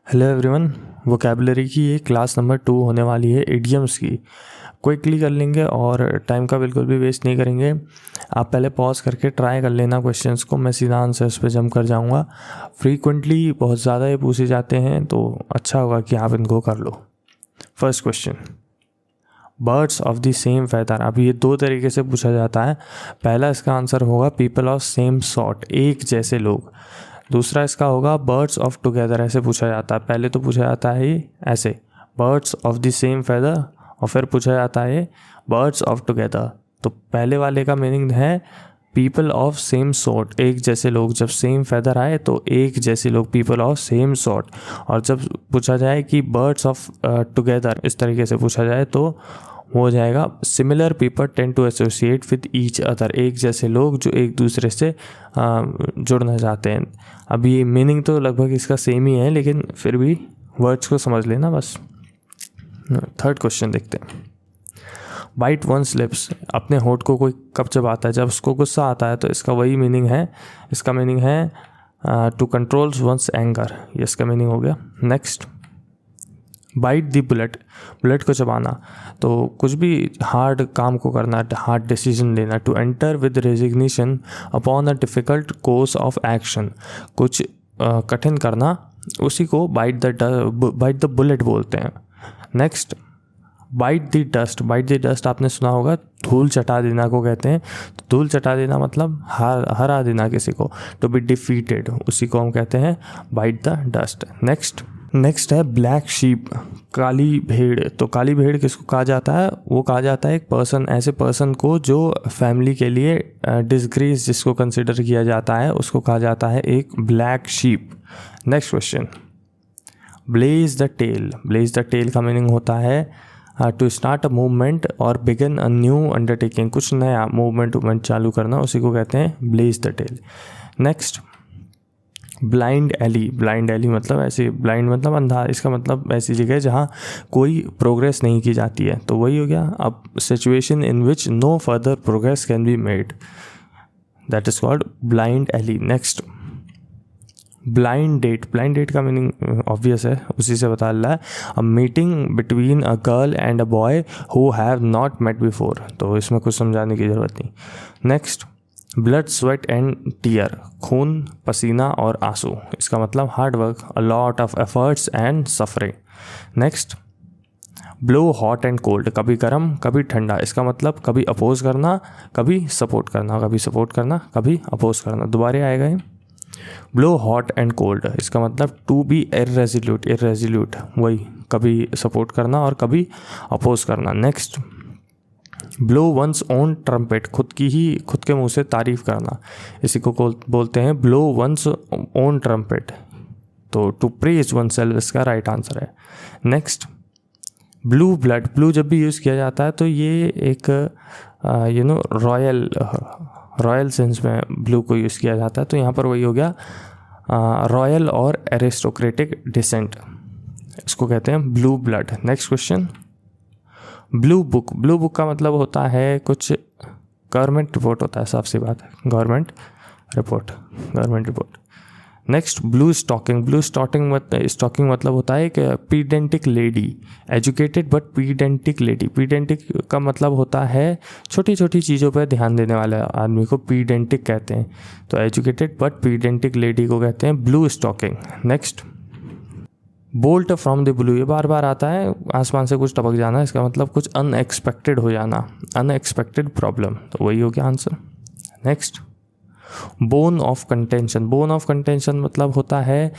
Hello everyone, vocabulary की ये class number 2 होने वाली है इडियम्स की। क्विकली कर लेंगे और टाइम का बिल्कुल भी वेस्ट नहीं करेंगे। आप पहले पॉज करके ट्राई कर लेना क्वेश्चंस को, मैं सीधा आंसर्स पे जंप कर जाऊंगा। फ्रीक्वेंटली बहुत ज़्यादा ये पूछे जाते हैं तो अच्छा होगा कि आप इनको कर लो। First question, birds of the same feather. अब ये दो तरीके से पूछा जाता है। पहला इसका आंसर होगा पीपल ऑफ सेम सॉर्ट, एक जैसे लोग। दूसरा इसका होगा बर्ड्स ऑफ टुगेदर, ऐसे पूछा जाता है। पहले तो पूछा जाता है ये ऐसे, birds of the same feather, और फिर पूछा जाता है बर्ड्स ऑफ टुगेदर। तो पहले वाले का मीनिंग है पीपल ऑफ सेम सॉर्ट, एक जैसे लोग। जब सेम फेदर आए तो एक जैसे लोग, पीपल ऑफ सेम सॉर्ट। और जब पूछा जाए कि बर्ड्स ऑफ टुगेदर, इस तरीके से पूछा जाए तो वो हो जाएगा similar people tend to associate with each other, एक जैसे लोग जो एक दूसरे से जुड़ना चाहते हैं। अब ये मीनिंग तो लगभग इसका सेम ही है, लेकिन फिर भी वर्ड्स को समझ लेना बस। थर्ड क्वेश्चन देखते हैं। बाइट वंस लिप्स, अपने होठ को कोई कब चबाता है? जब उसको गुस्सा आता है। तो इसका वही मीनिंग है, इसका मीनिंग है टू कंट्रोल्स वंस एंगर, ये इसका मीनिंग हो गया। Next, bite the bullet, bullet को चबाना। तो कुछ भी हार्ड काम को करना, हार्ड डिसीजन लेना। To enter with resignation upon a difficult course of action, कुछ कठिन करना, उसी को बाइट द बुलेट बोलते हैं। Next, bite the dust, bite the dust आपने सुना होगा, धूल चटा देना को कहते हैं। तो धूल चटा देना मतलब हरा देना किसी को। टू बी डिफीटेड, उसी को हम कहते हैं बाइट द डस्ट। नेक्स्ट है ब्लैक शीप, काली भेड़। तो काली भेड़ किसको कहा जाता है? वो कहा जाता है एक पर्सन, ऐसे पर्सन को जो फैमिली के लिए डिसग्रेस जिसको कंसिडर किया जाता है, उसको कहा जाता है एक black sheep. Next question, blaze the trail. Blaze the trail का मीनिंग होता है टू स्टार्ट अ मूवमेंट और बिगिन अ न्यू अंडरटेकिंग, कुछ नया मूवमेंट चालू करना, उसी को कहते हैं blaze the trail. Next, blind alley. Blind alley मतलब ऐसे, ब्लाइंड मतलब अंधा, इसका मतलब ऐसी जगह जहाँ कोई प्रोग्रेस नहीं की जाती है। तो वही हो गया अब situation in which no further progress can be made, that is called blind alley. Next, blind date. Blind date का मीनिंग ऑब्वियस है, उसी से बता रहा है a meeting between a girl and a boy who have not met before. तो इसमें कुछ समझाने की ज़रूरत नहीं। Next, blood sweat and tear, खून पसीना और आंसू, इसका मतलब hard work, a lot of efforts and suffering. Next, blow hot and cold, कभी गर्म कभी ठंडा, इसका मतलब कभी अपोज करना कभी सपोर्ट करना, कभी सपोर्ट करना कभी अपोज करना। दोबारा आएगा ये, ब्लो हॉट एंड कोल्ड, इसका मतलब टू बी इर्रेज़ोल्यूट, इर्रेज़ोल्यूट वही, कभी सपोर्ट करना और कभी अपोज करना। Next, blow one's own trumpet, खुद के मुंह से तारीफ करना, इसी को बोलते हैं ब्लो वंस ओन ट्रम्पेट। तो टू प्रेज वन सेल्फ इसका राइट आंसर है। Next, blue blood. ब्लू जब भी यूज़ किया जाता है तो ये एक रॉयल सेंस में ब्लू को यूज़ किया जाता है। तो यहाँ पर वही हो गया रॉयल और एरिस्टोक्रेटिक डिसेंट, इसको कहते हैं blue blood. Next question, blue book. Blue book का मतलब होता है कुछ गवर्नमेंट रिपोर्ट होता है, साफ सी बात है, government report. Next, blue stocking. Blue stocking मतलब होता है एक pedantic lady, educated but pedantic lady. Pedantic का मतलब होता है छोटी छोटी चीज़ों पर ध्यान देने वाले आदमी को पीडेंटिक कहते हैं। तो एजुकेटेड बट पीडेंटिक लेडी को कहते हैं blue stocking. Next, bolt from the blue, ये बार बार आता है, आसमान से कुछ टपक जाना, इसका मतलब कुछ अनएक्सपेक्टेड हो जाना, अनएक्सपेक्टेड प्रॉब्लम। तो वही हो गया answer. Next, bone of contention. Bone of contention मतलब होता है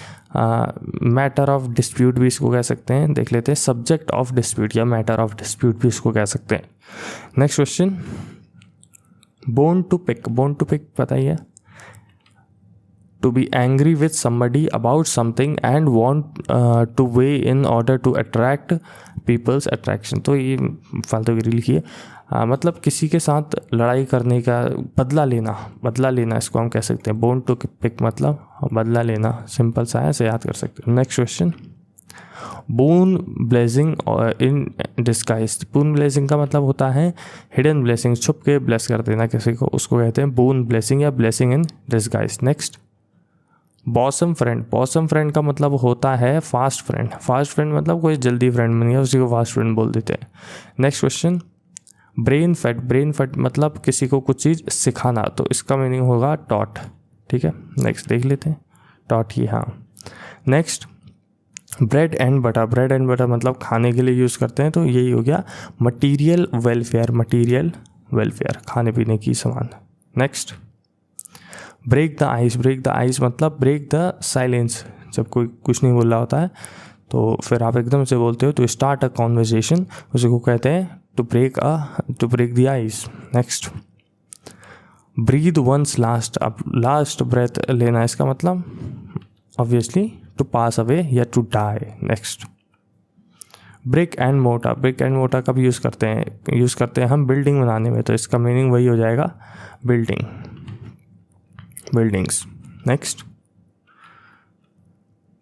मैटर ऑफ डिस्प्यूट भी इसको कह सकते हैं। देख लेते हैं, सब्जेक्ट ऑफ डिस्प्यूट या मैटर ऑफ डिस्प्यूट भी इसको कह सकते हैं। Next question, bone to pick. Bone to pick पता ही है, to be angry with somebody about something and want to weigh in order to attract people's attraction। तो ये फालतू गिरी लिखी है, मतलब किसी के साथ लड़ाई करने का, बदला लेना इसको हम कह सकते हैं। बोन टू पिक मतलब बदला लेना, सिंपल सा है, ऐसे याद कर सकते हैं। Next question, boon blessing in disguise. Boon blessing का मतलब होता है हिडन ब्लेसिंग, छुप के ब्लेस कर देना किसी को, उसको कहते हैं बून ब्लेसिंग या blessing in disguise. Next, bosom friend का मतलब होता है फास्ट फ्रेंड मतलब कोई जल्दी फ्रेंड बन गया, उसी को फास्ट फ्रेंड बोल देते हैं। नेक्स्ट क्वेश्चन, ब्रेन फेड मतलब किसी को कुछ चीज़ सिखाना, तो इसका मीनिंग होगा टॉट। ठीक है, नेक्स्ट देख लेते हैं, टॉट ही, हाँ। नेक्स्ट, ब्रेड एंड बटर मतलब खाने के लिए यूज़ करते हैं, तो यही हो गया मटीरियल वेलफेयर, खाने पीने की सामान। नेक्स्ट, ब्रेक द आइस मतलब ब्रेक द साइलेंस, जब कोई कुछ नहीं बोल रहा होता है तो फिर आप एकदम से बोलते हो, तो स्टार्ट अ कॉन्वर्जेशन, उसी को कहते हैं to break the ice. Next, breathe one's last, अब लास्ट ब्रेथ लेना, इसका मतलब ऑब्वियसली टू पास अवे या to die. Next, brick and mortar कब यूज़ करते हैं हम बिल्डिंग बनाने में, तो इसका मीनिंग वही हो जाएगा बिल्डिंग्स। नेक्स्ट,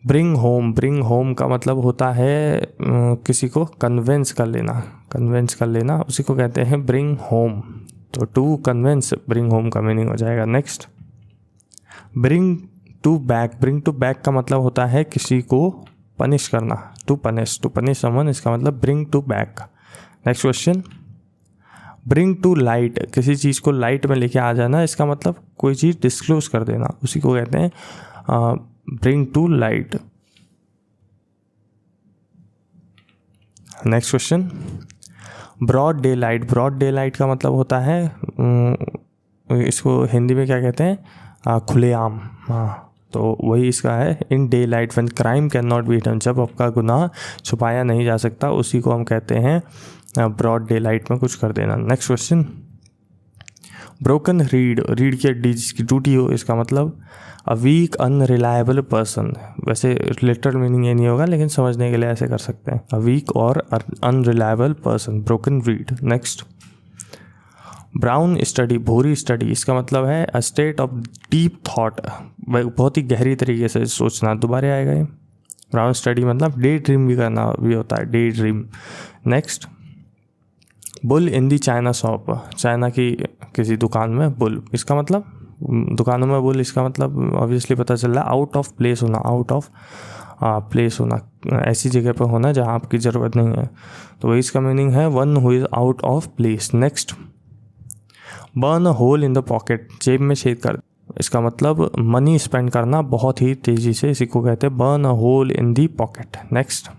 ब्रिंग होम का मतलब होता है किसी को कन्विंस कर लेना, उसी को कहते हैं ब्रिंग होम, तो टू कन्विंस ब्रिंग होम का मीनिंग हो जाएगा। नेक्स्ट, ब्रिंग टू बैक का मतलब होता है किसी को पनिश करना, टू पनिश समवन, इसका मतलब bring to back. Next question, bring to light, किसी चीज़ को लाइट में लेके आ जाना, इसका मतलब कोई चीज़ डिस्क्लोज कर देना, उसी को कहते हैं bring to light. Next question, broad daylight का मतलब होता है इसको हिंदी में क्या कहते हैं, खुलेआम, हाँ, तो वही इसका है in day light when crime can not be done, जब आपका गुनाह छुपाया नहीं जा सकता, उसी को हम कहते हैं ब्रॉड डे लाइट में कुछ कर देना। नेक्स्ट क्वेश्चन, ब्रोकन रीड की हड्डी जिसकी टूटी हो, इसका मतलब अ वीक अनरिलायबल पर्सन, वैसे लिटरल मीनिंग ये नहीं होगा लेकिन समझने के लिए ऐसे कर सकते हैं, अ वीक और unreliable person, broken read. Next, brown study, भूरी स्टडी, इसका मतलब है a state of deep thought, बहुत ही गहरी तरीके से सोचना, दोबारा आएगा ये। ब्राउन स्टडी मतलब डे ड्रीम भी करना भी होता है, डे ड्रीम। नेक्स्ट, बुल इन दी चाइना शॉप, चाइना की किसी दुकान में बुल, इसका मतलब दुकानों में बुल, इसका मतलब ऑब्वियसली पता चल रहा है आउट ऑफ प्लेस होना, ऐसी जगह पर होना जहाँ आपकी ज़रूरत नहीं है, तो वही इसका मीनिंग है one who is out of place. Next, burn a hole in the pocket, जेब में छेद कर, इसका मतलब मनी स्पेंड करना बहुत ही तेज़ी से, इसी को कहते हैं burn a hole in the pocket. Next,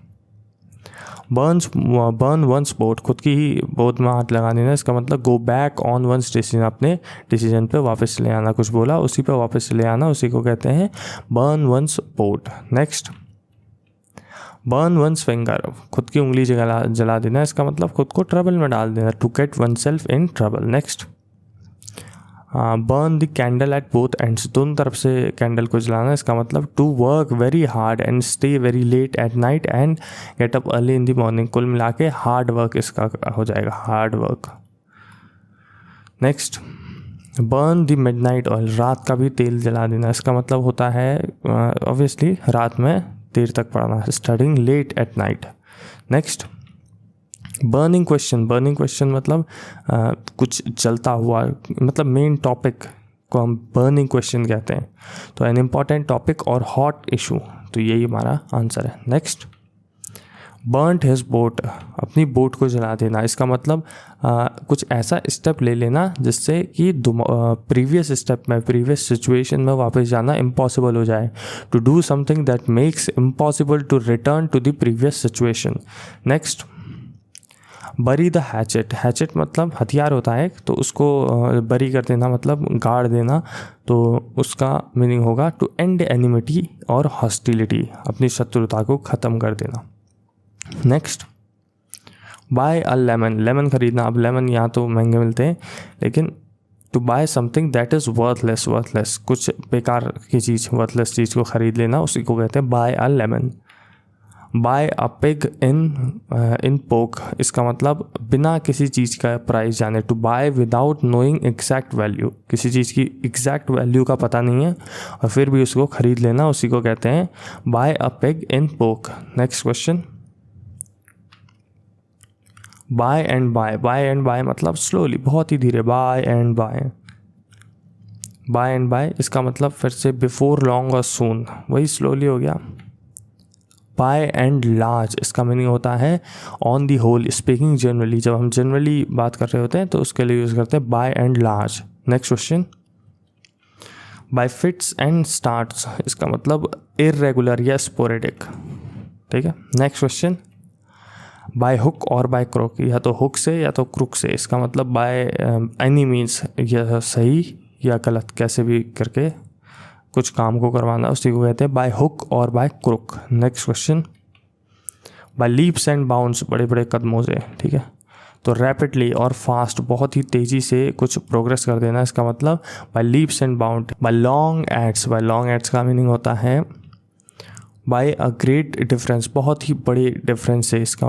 burn one's boat, खुद की ही बोट में हाथ लगा देना, इसका मतलब go back on one's decision, अपने डिसीजन पे वापस ले आना, कुछ बोला उसी पे वापस ले आना, उसी को कहते हैं burn one's boat. Next, burn one's finger, खुद की उंगली जला देना, इसका मतलब खुद को ट्रबल में डाल देना, to get oneself in trouble. Next, burn the candle at both ends, दोनों तरफ से कैंडल को जलाना, इसका मतलब to work very hard and stay very late at night and get up early in the morning, कुल मिला के हार्ड वर्क इसका हो जाएगा, hard work. Next, burn the midnight oil, रात का भी तेल जला देना, इसका मतलब होता है ऑब्वियसली रात में देर तक पढ़ना, studying late at night. Next, burning question मतलब कुछ जलता हुआ, मतलब मेन टॉपिक को हम बर्निंग क्वेश्चन कहते हैं, तो एन इम्पॉर्टेंट टॉपिक और हॉट इशू, तो यही हमारा आंसर है। नेक्स्ट, बर्नट हिज बोट, अपनी बोट को जला देना, इसका मतलब कुछ ऐसा स्टेप ले लेना जिससे कि प्रीवियस सिचुएशन में वापस जाना इम्पॉसिबल हो जाए, to do something that makes impossible to return to the previous situation. Next, bury the hatchet मतलब हथियार होता है, तो उसको बरी कर देना मतलब गाड़ देना, तो उसका मीनिंग होगा टू एंड एनिमिटी और हॉस्टिलिटी, अपनी शत्रुता को ख़त्म कर देना। नेक्स्ट, बाय अ लेमन खरीदना, अब लेमन यहाँ तो महंगे मिलते हैं, लेकिन to buy something that is worthless, कुछ बेकार की चीज़, वर्थलेस चीज़ को ख़रीद लेना, उसी को कहते हैं buy a lemon. Buy a pig in poke, इसका मतलब बिना किसी चीज़ का प्राइस जाने, to buy without knowing exact value, किसी चीज़ की एग्जैक्ट वैल्यू का पता नहीं है और फिर भी उसको ख़रीद लेना, उसी को कहते हैं buy a pig in poke. Next question, by and by मतलब स्लोली, बहुत ही धीरे, by and by. By and by इसका मतलब फिर से बिफोर लॉन्ग और सून, वही स्लोली हो गया। बाय एंड लार्ज इसका मीनिंग होता है on the whole, speaking generally, जब हम जनरली बात कर रहे होते हैं तो उसके लिए यूज़ करते हैं by and large. Next question, by fits and starts इसका मतलब इर्रेगुलर या स्पोरेडिक, ठीक है। नेक्स्ट क्वेश्चन, बाय हुक और बाय क्रुक, या तो हुक से या तो क्रुक से, इसका मतलब बाय एनी मीन्स, या सही या गलत कैसे भी करके कुछ काम को करवाना, उसी को कहते हैं बाय हुक और by crook. Next question, by leaps and bounds बड़े बड़े कदमों से, ठीक है। तो रैपिडली और फास्ट बहुत ही तेज़ी से कुछ प्रोग्रेस कर देना, इसका मतलब by leaps and bound. By long odds, by long odds का मीनिंग होता है बाय अ ग्रेट डिफरेंस, बहुत ही बड़े डिफरेंस है, इसका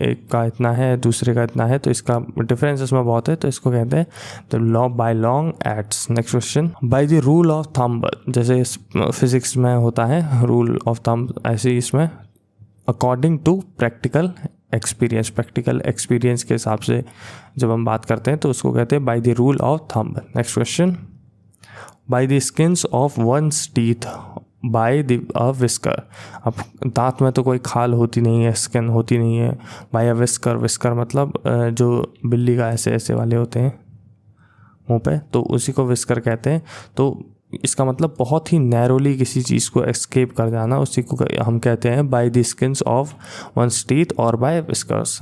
एक का इतना है दूसरे का इतना है तो इसका डिफरेंस इसमें बहुत है, तो इसको कहते हैं तो law by long odds. Next question, by the rule of thumb, जैसे फिजिक्स में होता है रूल ऑफ थंब, ऐसे ही इसमें according to practical experience, practical experience के हिसाब से जब हम बात करते हैं तो उसको कहते हैं by the rule of thumb. Next question, by the skins of one's teeth by the a whisker, अब दांत में तो कोई खाल होती नहीं है, स्किन होती नहीं है, बाय अ विस्कर, विस्कर मतलब जो बिल्ली का ऐसे ऐसे वाले होते हैं मुंह पे, तो उसी को विस्कर कहते हैं। तो इसका मतलब बहुत ही नैरोली किसी चीज़ को एस्केप कर जाना, उसी को हम कहते हैं by the skins of one's teeth और बाय विस्कर्स,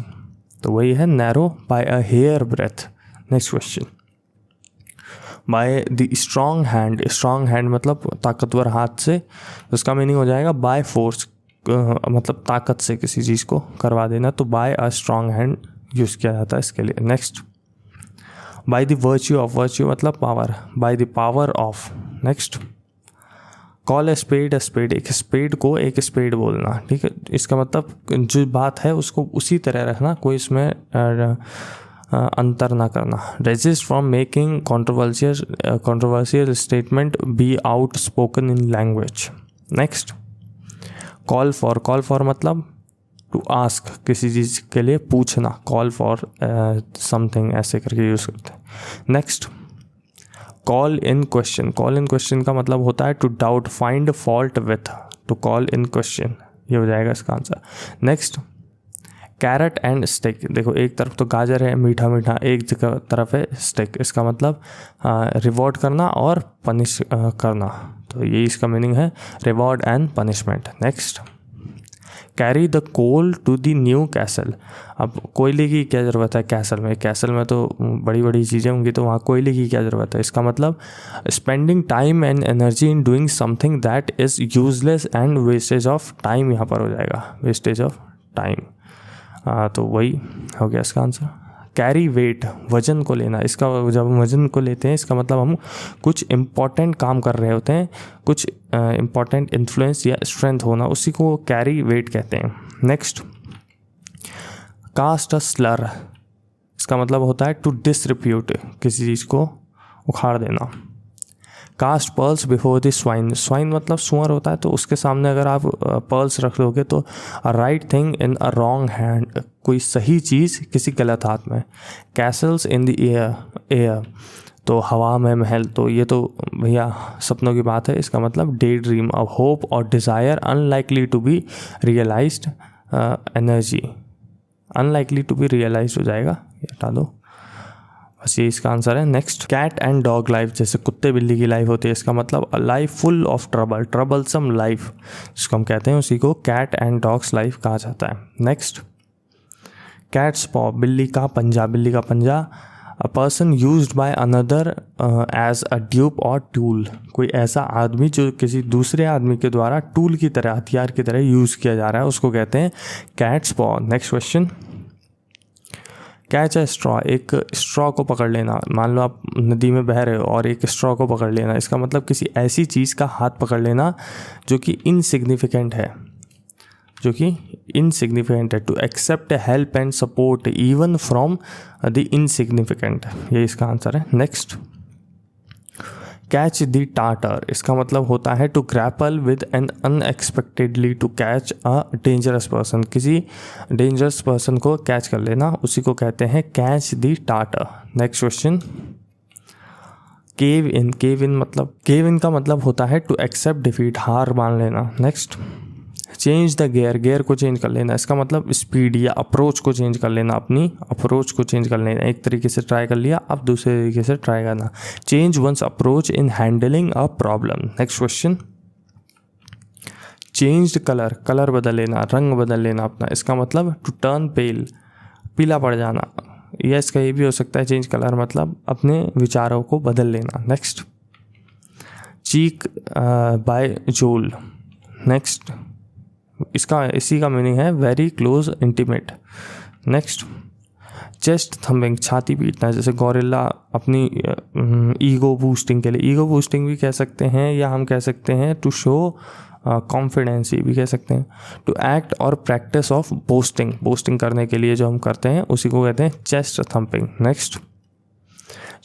तो वही है narrow by a hair breadth. Next question, by the strong hand, strong hand मतलब ताकतवर हाथ से, उसका मीनिंग हो जाएगा बाय फोर्स, मतलब ताकत से किसी चीज़ को करवा देना, तो by a strong hand use किया जाता है इसके लिए। Next, by the virtue of, virtue मतलब power, by the power of. Next, call a spade, एक स्पेड को एक स्पेड बोलना, ठीक है। इसका मतलब जो बात है उसको उसी तरह रखना, कोई इसमें अंतर ना करना। Resist from making controversial statement, be out spoken in language. Next, call for मतलब टू आस्क, किसी चीज़ के लिए पूछना, कॉल फॉर समथिंग ऐसे करके यूज़ करते हैं। Next, call in question, call in question का मतलब होता है to doubt, find fault with, to call in question, ये हो जाएगा इसका answer. Next, carrot and stick, देखो एक तरफ तो गाजर है मीठा मीठा, एक तरफ है स्टिक, इसका मतलब रिवॉर्ड करना और पनिश करना, तो यही इसका मीनिंग है reward and punishment. Next, carry the coal to the Newcastle, अब कोयले की क्या ज़रूरत है कैसल में, कैसल में तो बड़ी बड़ी चीज़ें होंगी तो वहाँ कोयले की क्या ज़रूरत है, इसका मतलब spending time and energy in doing something that is useless and wastage of time, यहाँ पर हो जाएगा वेस्टेज ऑफ टाइम, तो वही हो गया इसका आंसर। कैरी वेट, वजन को लेना, इसका जब हम वजन को लेते हैं इसका मतलब हम कुछ इम्पॉर्टेंट काम कर रहे होते हैं, कुछ इम्पॉर्टेंट इन्फ्लुएंस या स्ट्रेंथ होना, उसी को कैरी वेट कहते हैं। नेक्स्ट, कास्ट अ स्लर, इसका मतलब होता है टू डिसरिप्यूट, किसी चीज़ को उखाड़ देना। Cast pearls before the swine, swine मतलब सुअर होता है, तो उसके सामने अगर आप पर्ल्स रख लोगे तो right thing in a wrong hand, कोई सही चीज़ किसी गलत हाथ में। कैसल्स इन द एयर, तो हवा में महल, तो ये तो भैया सपनों की बात है, इसका मतलब day dream, a hope or desire unlikely to be realised energy, unlikely to be realised हो जाएगा, ये हटा दो, बस ये इसका आंसर है। Next, cat and dog life, जैसे कुत्ते बिल्ली की लाइफ होती है, इसका मतलब a life full of trouble, troublesome life जिसको हम कहते हैं, उसी को कैट एंड डॉग्स लाइफ कहा जाता है। नेक्स्ट, कैट्स पॉ, बिल्ली का पंजा, बिल्ली का पंजा, a person used by another as a dupe or tool, कोई ऐसा आदमी जो किसी दूसरे आदमी के द्वारा टूल की तरह, हथियार की तरह यूज़ किया जा रहा है, उसको कहते हैं कैट्स पॉ। Next question, catch a straw, एक स्ट्रॉ को पकड़ लेना, मान लो आप नदी में बह रहे हो और एक स्ट्रॉ को पकड़ लेना, इसका मतलब किसी ऐसी चीज़ का हाथ पकड़ लेना जो कि इनसिग्निफिकेंट है, जो कि इनसिग्निफिकेंट है। To accept help and support even from the insignificant, ये इसका आंसर है। नेक्स्ट, कैच द टाटर, इसका मतलब होता है to grapple with an unexpectedly, to catch a dangerous person, किसी डेंजरस पर्सन को कैच कर लेना, उसी को कहते हैं catch the Tartar. Next question, cave in का मतलब होता है टू एक्सेप्ट डिफीट, हार मान लेना। नेक्स्ट, चेंज द गियर को चेंज कर लेना, इसका मतलब स्पीड या अप्रोच को चेंज कर लेना, अपनी अप्रोच को चेंज कर लेना। एक तरीके से ट्राई कर लिया, अब दूसरे तरीके से ट्राई करना। Change one's approach in handling a problem. Next question, change colour बदल लेना, रंग बदल लेना अपना, इसका मतलब टू टर्न पेल, पीला पड़ जाना। या इसका ये भी हो सकता है चेंज कलर मतलब अपने विचारों को बदल लेना। नेक्स्ट, चीक बाय जोल। नेक्स्ट, इसी का मीनिंग है very close intimate. Next, chest thumbing, छाती पीटना, जैसे गॉरिल्ला अपनी ईगो बूस्टिंग के लिए, ईगो बूस्टिंग भी कह सकते हैं, या हम कह सकते हैं टू शो कॉन्फिडेंस भी कह सकते हैं। टू एक्ट और प्रैक्टिस ऑफ बोस्टिंग करने के लिए जो हम करते हैं उसी को कहते हैं chest thumping. Next,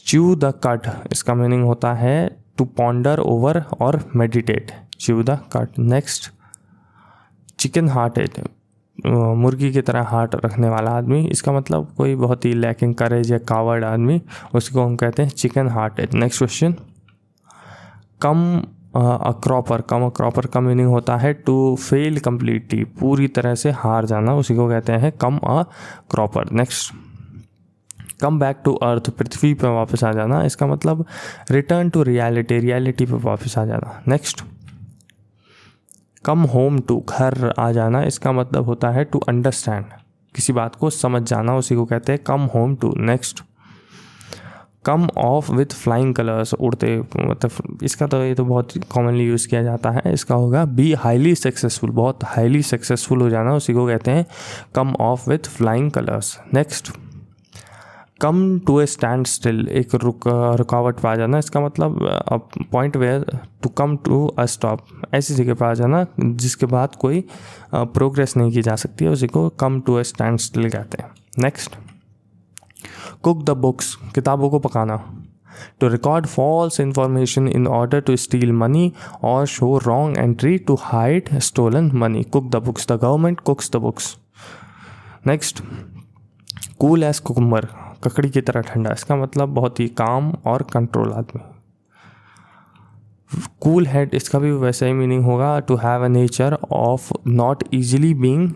chew the cut, इसका मीनिंग होता है टू पॉन्डर ओवर और meditate, chew the cut. Next, chicken hearted, मुर्गी की तरह हार्ट रखने वाला आदमी, इसका मतलब कोई बहुत ही लैकिंग करेज या कावर्ड आदमी, उसको हम कहते हैं chicken hearted. Next question, come a cropper का मीनिंग होता है टू फेल कम्प्लीटली, पूरी तरह से हार जाना, उसी को कहते हैं come a cropper. Next, come back to earth, पृथ्वी पर वापस आ जाना, इसका मतलब रिटर्न टू रियलिटी पर वापस आ जाना। नेक्स्ट, कम होम टू, घर आ जाना, इसका मतलब होता है टू अंडरस्टैंड, किसी बात को समझ जाना, उसी को कहते हैं come home to. Next, come off with flying colours, उड़ते, मतलब इसका तो ये तो बहुत कॉमनली यूज़ किया जाता है, इसका होगा बी हाईली सक्सेसफुल, बहुत हाईली सक्सेसफुल हो जाना, उसी को कहते हैं come off with flying colours. Next, come to a stand still, एक रुकावट पा जाना, इसका मतलब point where to come to a stop, ऐसी जगह पर आ जाना जिसके बाद कोई प्रोग्रेस नहीं की जा सकती है, उसी को come to a stand still कहते हैं। नेक्स्ट, कुक द बुक्स, किताबों को पकाना। To record false information in order to steal money और show wrong entry to hide stolen money, cook the books, the government cooks the books. Next, cool as cucumber, ककड़ी की तरह ठंडा, इसका मतलब बहुत ही काम और कंट्रोल आदमी। कूल हेड, इसका भी वैसा ही मीनिंग होगा to have a nature of not easily being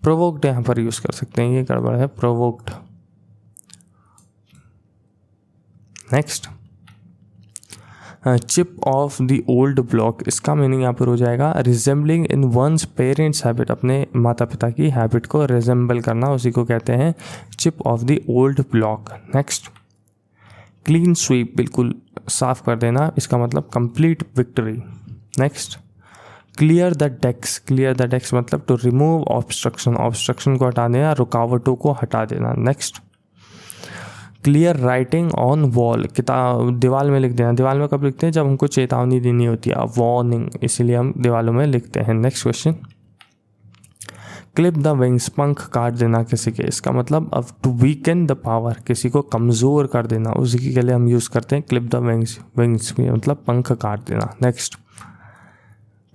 provoked, यहाँ पर यूज़ कर सकते हैं, ये गड़बड़ है, provoked. Next, chip of the old block, इसका मीनिंग यहाँ पर हो जाएगा resembling in one's parents habit, अपने माता पिता की हैबिट को रिजेंबल करना, उसी को कहते हैं chip of the old block. Next, clean sweep, बिल्कुल साफ कर देना, इसका मतलब complete victory. Next, clear the decks मतलब टू रिमूव ऑब्स्ट्रक्शन को हटा देना, रुकावटों को हटा देना। Next, clear writing on wall, किताब दीवार में लिख देना, दीवार में कब लिखते हैं, जब हमको चेतावनी देनी होती है, वार्निंग, इसीलिए हम दीवारों में लिखते हैं। Next question, clip the wings, पंख काट देना किसी के, इसका मतलब अब टू वीकन द पावर, किसी को कमज़ोर कर देना, उसी के लिए हम यूज़ करते हैं क्लिप द विंग्स मतलब पंख काट देना। Next,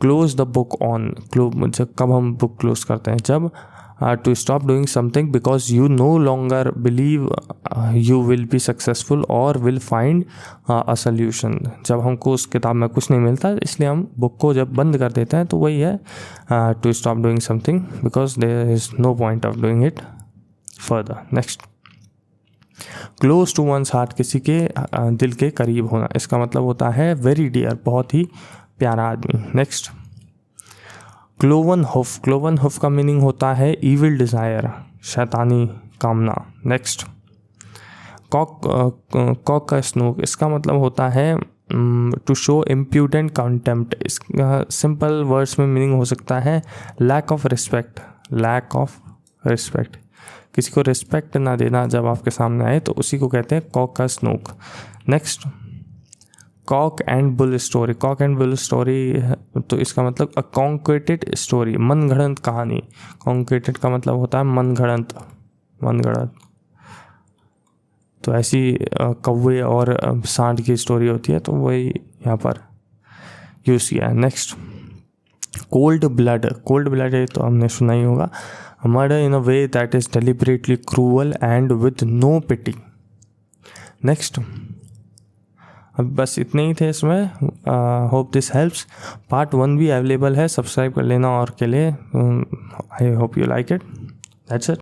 close the book on, जब कब हम बुक क्लोज करते हैं, जब to stop doing something because you no longer believe you will be successful or will find a solution, जब हमको उस किताब में कुछ नहीं मिलता इसलिए हम बुक को जब बंद कर देते हैं, तो वही है to stop doing something because there is no point of doing it further. Next, close to one's heart, किसी के दिल के करीब होना, इसका मतलब होता है वेरी डियर, बहुत ही प्यारा आदमी। नेक्स्ट, क्लोवन हुफ का मीनिंग होता है ईविल डिज़ायर, शैतानी कामना। नेक्स्ट, कॉक का स्नोक, इसका मतलब होता है टू शो इम्प्यूडेंट कंटेम्प्ट, इसका सिंपल वर्ड्स में मीनिंग हो सकता है लैक ऑफ रिस्पेक्ट, किसी को रिस्पेक्ट ना देना जब आपके सामने आए, तो उसी को कहते हैं cock a snook. Next, cock and bull story, तो इसका मतलब अ कॉन्क्रेटेड स्टोरी, मनगढ़ंत कहानी, कॉन्क्रेटेड का मतलब होता है मनगढ़ंत, तो ऐसी कौवे और सांड की स्टोरी होती है, तो वही यहाँ पर यूज़ किया है। नेक्स्ट, कोल्ड ब्लड तो हमने सुना ही होगा, murder in a way that is deliberately cruel and with no pity. Next, cold blood, cold blood तो हमने सुना ही होगा, murder in a way that is deliberately cruel and with no pity. Next, cold blood, cold blood तो हमने सुना ही होगा, murder in a way that is deliberately cruel and with no pity. अब बस इतने ही थे इसमें। Hope this helps. पार्ट 1 भी अवेलेबल है, सब्सक्राइब कर लेना और के लिए। I hope you like it. That's it.